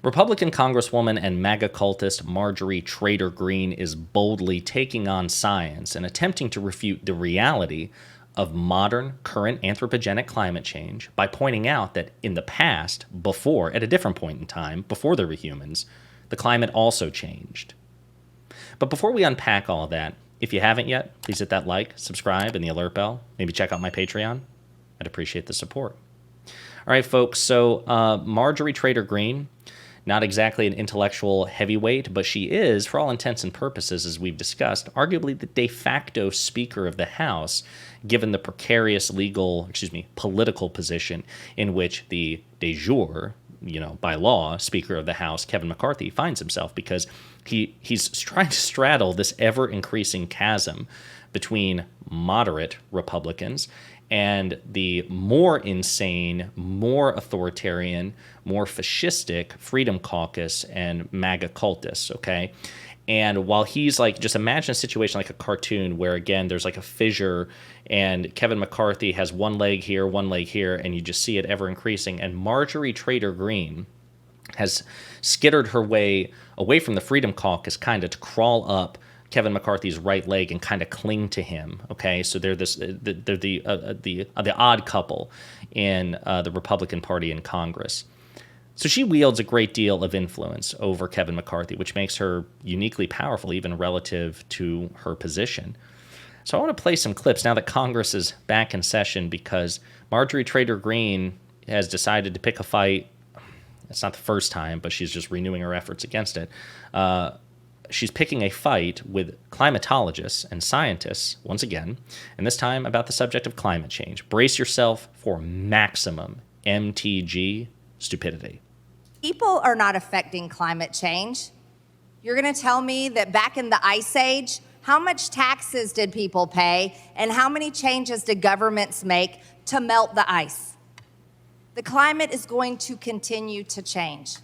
Republican Congresswoman and MAGA cultist Marjorie Traitor Greene is boldly taking on science and attempting to refute the reality of modern, current anthropogenic climate change by pointing out that in the past, before, at a different point in time, before there were humans, the climate also changed. But before we unpack all of that, if you haven't yet, please hit that like, subscribe, and the alert bell. Maybe check out my Patreon. I'd appreciate the support. All right, folks, so Marjorie Traitor Greene, not exactly an intellectual heavyweight, but she is, for all intents and purposes, as we've discussed, arguably the de facto Speaker of the House, given the precarious political position in which the de jure, by law, Speaker of the House, Kevin McCarthy, finds himself, because he's trying to straddle this ever-increasing chasm between moderate Republicans and the more insane, more authoritarian, more fascistic Freedom Caucus and MAGA cultists, okay? And while he's just imagine a situation like a cartoon where, again, there's a fissure and Kevin McCarthy has one leg here, and you just see it ever increasing. And Marjorie Traitor Greene has skittered her way away from the Freedom Caucus kind of to crawl up Kevin McCarthy's right leg and kind of cling to him. Okay, so they're the odd couple in the Republican Party in Congress. So she wields a great deal of influence over Kevin McCarthy, which makes her uniquely powerful, even relative to her position. So I want to play some clips now that Congress is back in session, because Marjorie Traitor Greene has decided to pick a fight. It's not the first time, but she's just renewing her efforts against it. She's picking a fight with climatologists and scientists, once again, and this time about the subject of climate change. Brace yourself for maximum MTG stupidity. People are not affecting climate change. You're going to tell me that back in the Ice Age, how much taxes did people pay and how many changes did governments make to melt the ice? The climate is going to continue to change.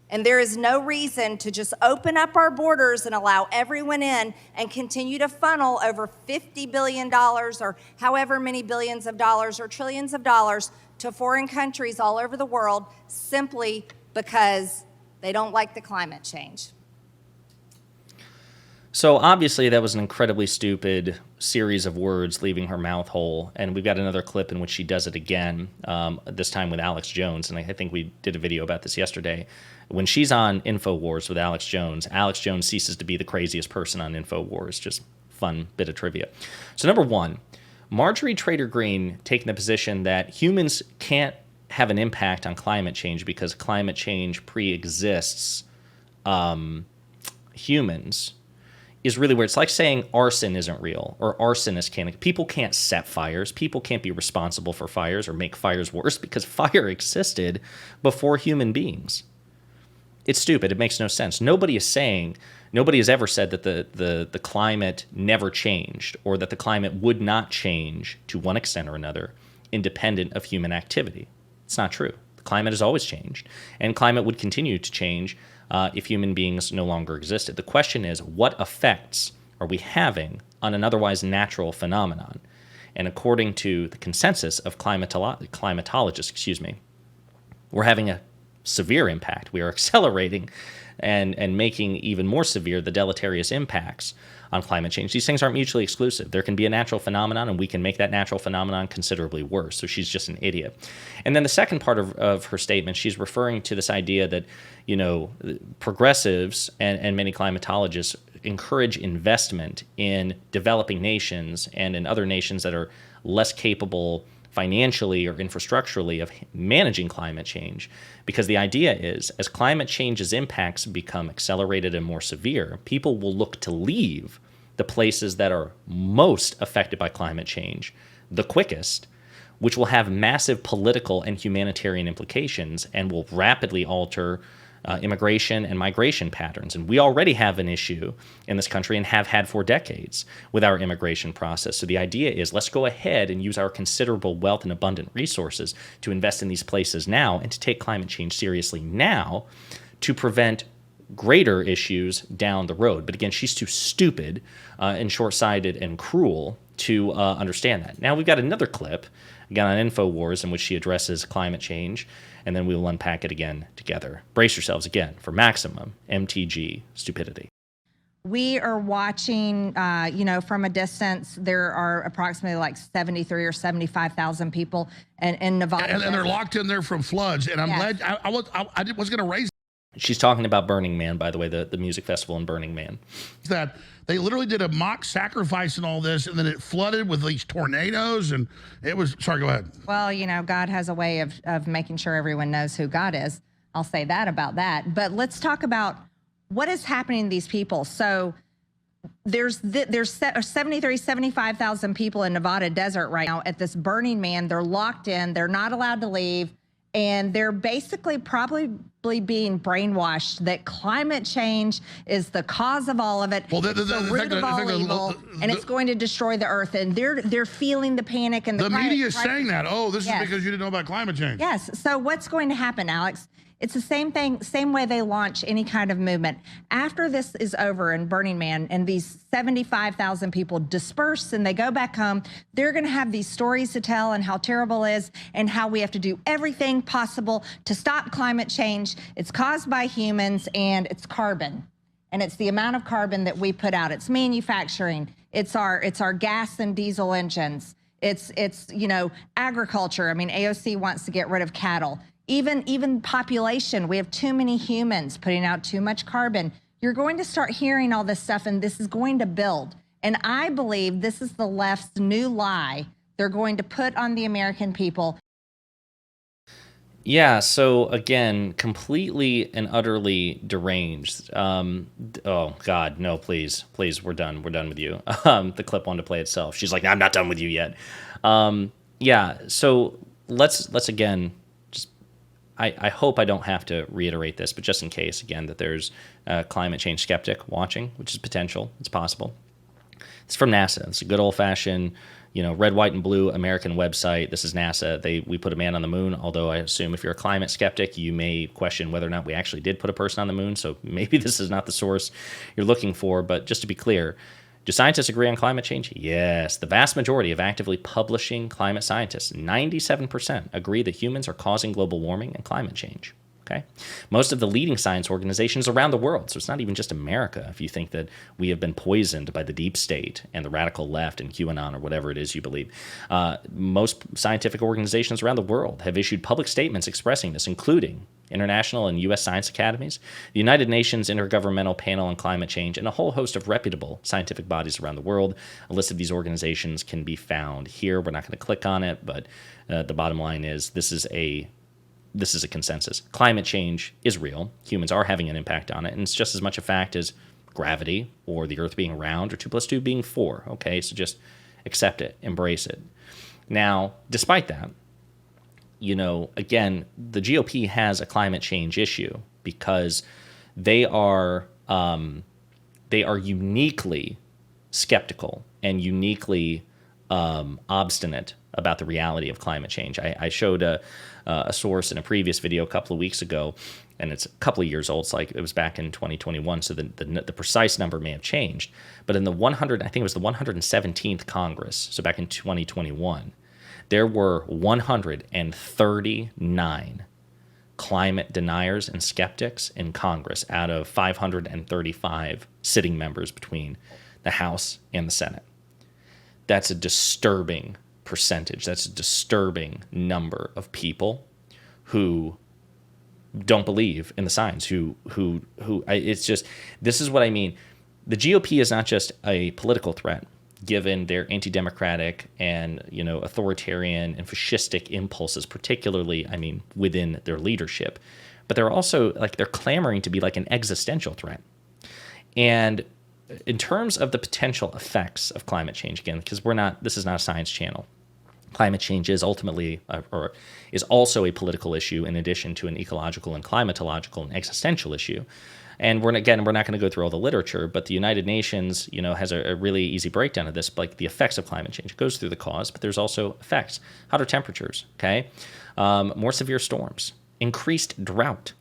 And there is no reason to just open up our borders and allow everyone in and continue to funnel over $50 billion or however many billions of dollars or trillions of dollars to foreign countries all over the world simply because they don't like the climate change. So obviously that was an incredibly stupid series of words leaving her mouth whole, and we've got another clip in which she does it again, this time with Alex Jones, and I think we did a video about this yesterday. When she's on InfoWars with Alex Jones ceases to be the craziest person on InfoWars. Just fun bit of trivia. So number one, Marjorie Traitor Greene taking the position that humans can't have an impact on climate change because climate change pre-exists humans is really where it's like saying arson isn't real or arsonists can't. People can't set fires. People can't be responsible for fires or make fires worse because fire existed before human beings. It's stupid. It makes no sense. Nobody has ever said that the climate never changed or that the climate would not change to one extent or another independent of human activity. It's not true. The climate has always changed, and climate would continue to change if human beings no longer existed. The question is, what effects are we having on an otherwise natural phenomenon? And according to the consensus of climatologists, we're having a severe impact. We are accelerating and making even more severe the deleterious impacts on climate change. These things aren't mutually exclusive. There can be a natural phenomenon, and we can make that natural phenomenon considerably worse. So she's just an idiot. And then the second part of her statement, she's referring to this idea that, progressives and many climatologists encourage investment in developing nations and in other nations that are less capable financially or infrastructurally of managing climate change, because the idea is as climate change's impacts become accelerated and more severe, people will look to leave the places that are most affected by climate change the quickest, which will have massive political and humanitarian implications and will rapidly alter immigration and migration patterns. And we already have an issue in this country and have had for decades with our immigration process. So the idea is let's go ahead and use our considerable wealth and abundant resources to invest in these places now and to take climate change seriously now to prevent greater issues down the road. But again, she's too stupid and short-sighted and cruel to understand that. Now we've got another clip again on InfoWars, in which she addresses climate change, and then we will unpack it again together. Brace yourselves again for maximum MTG stupidity. We are watching, from a distance. There are approximately like 73 or 75,000 people in Nevada. And they're locked in there from floods. And I'm glad I was going to raise She's talking about Burning Man, by the way, the music festival in Burning Man. that they literally did a mock sacrifice and all this, and then it flooded with these tornadoes, and it was, sorry, go ahead. Well, God has a way of making sure everyone knows who God is. I'll say that about that. But let's talk about what is happening to these people. So there's 73, 75,000 people in Nevada desert right now at this Burning Man. They're locked in. They're not allowed to leave. And they're basically probably being brainwashed that climate change is the cause of all of it. Well, it's the root of all evil, and it's going to destroy the earth. And they're feeling the panic and the media is saying that. Oh, this is because you didn't know about climate change. Yes. So what's going to happen, Alex? It's the same thing, same way they launch any kind of movement. After this is over in Burning Man and these 75,000 people disperse and they go back home, they're going to have these stories to tell and how terrible it is and how we have to do everything possible to stop climate change. It's caused by humans and it's carbon. And it's the amount of carbon that we put out. It's manufacturing. It's our gas and diesel engines. It's agriculture. I mean, AOC wants to get rid of cattle. Even population, we have too many humans putting out too much carbon. You're going to start hearing all this stuff, and this is going to build. And I believe this is the left's new lie they're going to put on the American people. Yeah, so again, completely and utterly deranged. Oh God, no, please, we're done with you. The clip wanted to play itself. She's like, I'm not done with you yet. Yeah, so let's again. I hope I don't have to reiterate this, but just in case, again, that there's a climate change skeptic watching, which is potential, it's possible. It's from NASA. It's a good old-fashioned, red, white, and blue American website. This is NASA. We put a man on the moon, although I assume if you're a climate skeptic, you may question whether or not we actually did put a person on the moon, so maybe this is not the source you're looking for. But just to be clear, do scientists agree on climate change? Yes. The vast majority of actively publishing climate scientists, 97%, agree that humans are causing global warming and climate change. Okay? Most of the leading science organizations around the world, so it's not even just America, if you think that we have been poisoned by the deep state and the radical left and QAnon or whatever it is you believe. Most scientific organizations around the world have issued public statements expressing this, including international and U.S. science academies, the United Nations Intergovernmental Panel on Climate Change, and a whole host of reputable scientific bodies around the world. A list of these organizations can be found here. We're not going to click on it, but the bottom line is this is a consensus. Climate change is real. Humans are having an impact on it, and it's just as much a fact as gravity or the Earth being round or 2 + 2 being 4. Okay, so just accept it, embrace it. Now, despite that, again, the GOP has a climate change issue because they are uniquely skeptical and uniquely obstinate about the reality of climate change. I showed a source in a previous video a couple of weeks ago, and it's a couple of years old. It's like it was back in 2021, so the precise number may have changed. But in the 117th Congress, so back in 2021, there were 139 climate deniers and skeptics in Congress out of 535 sitting members between the House and the Senate. That's a disturbing percentage. That's a disturbing number of people who don't believe in the science, it's just, this is what I mean. The GOP is not just a political threat, given their anti-democratic and, authoritarian and fascistic impulses, particularly, within their leadership, but they're also they're clamoring to be like an existential threat. And in terms of the potential effects of climate change, again, because this is not a science channel. Climate change is ultimately, or is also a political issue in addition to an ecological and climatological and existential issue. And we're not going to go through all the literature, but the United Nations, has a really easy breakdown of this, like the effects of climate change. It goes through the cause, but there's also effects. Hotter temperatures, okay? More severe storms, increased drought,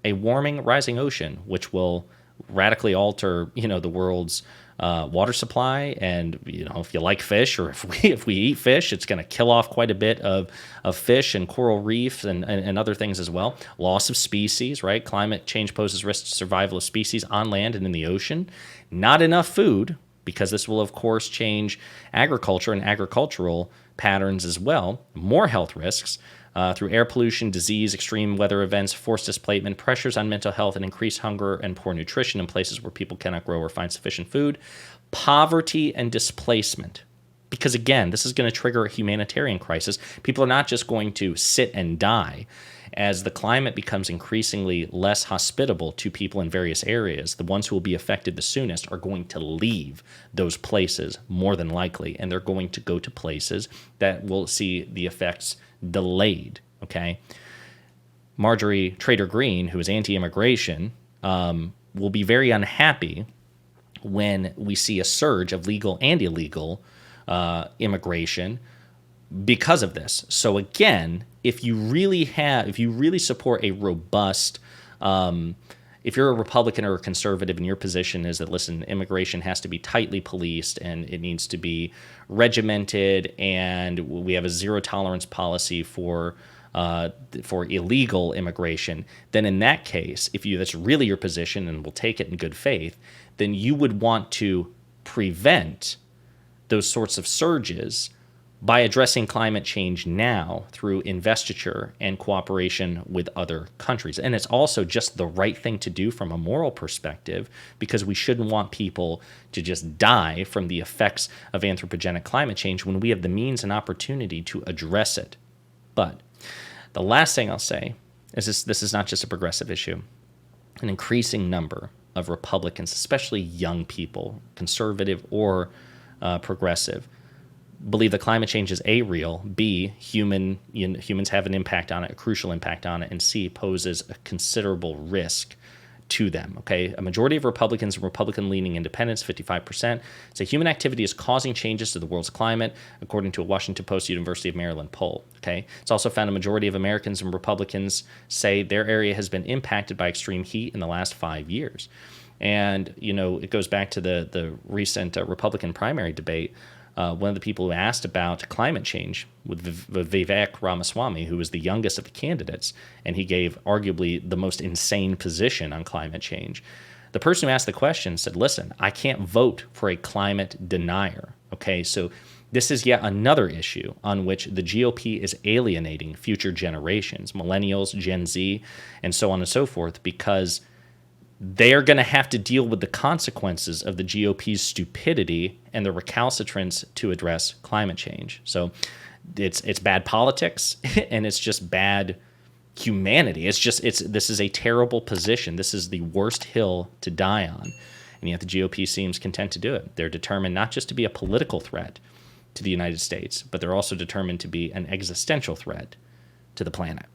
a warming, rising ocean, which will radically alter, the world's water supply. And, if you like fish, or if we eat fish, it's going to kill off quite a bit of fish and coral reefs and other things as well. Loss of species, right? Climate change poses risks to survival of species on land and in the ocean. Not enough food, because this will, of course, change agriculture and agricultural patterns as well. More health risks through air pollution, disease, extreme weather events, forced displacement, pressures on mental health, and increased hunger and poor nutrition in places where people cannot grow or find sufficient food. Poverty and displacement. Because, again, this is going to trigger a humanitarian crisis. People are not just going to sit and die. As the climate becomes increasingly less hospitable to people in various areas, the ones who will be affected the soonest are going to leave those places more than likely, and they're going to go to places that will see the effects delayed, okay? Marjorie Traitor Greene, who is anti-immigration, will be very unhappy when we see a surge of legal and illegal immigration because of this. So again, if you really support a robust, if you're a Republican or a conservative and your position is that, listen, immigration has to be tightly policed and it needs to be regimented, and we have a zero tolerance policy for illegal immigration, then in that case, that's really your position and will take it in good faith, then you would want to prevent those sorts of surges by addressing climate change now through investiture and cooperation with other countries. And it's also just the right thing to do from a moral perspective, because we shouldn't want people to just die from the effects of anthropogenic climate change when we have the means and opportunity to address it. But the last thing I'll say is this is not just a progressive issue. An increasing number of Republicans, especially young people, conservative or progressive, believe that climate change is A, real, B, humans have an impact on it, a crucial impact on it, and C, poses a considerable risk to them, okay? A majority of Republicans and Republican-leaning independents, 55%, say human activity is causing changes to the world's climate, according to a Washington Post University of Maryland poll, okay? It's also found a majority of Americans and Republicans say their area has been impacted by extreme heat in the last 5 years. And, it goes back to the recent Republican primary debate. One of the people who asked about climate change with Vivek Ramaswamy, who was the youngest of the candidates, and he gave arguably the most insane position on climate change. The person who asked the question said, listen, I can't vote for a climate denier. Okay, so this is yet another issue on which the GOP is alienating future generations, millennials, Gen Z, and so on and so forth, because they are going to have to deal with the consequences of the GOP's stupidity and the recalcitrance to address climate change. So it's bad politics and it's just bad humanity. This is a terrible position. This is the worst hill to die on. And yet the GOP seems content to do it. They're determined not just to be a political threat to the United States, but they're also determined to be an existential threat to the planet.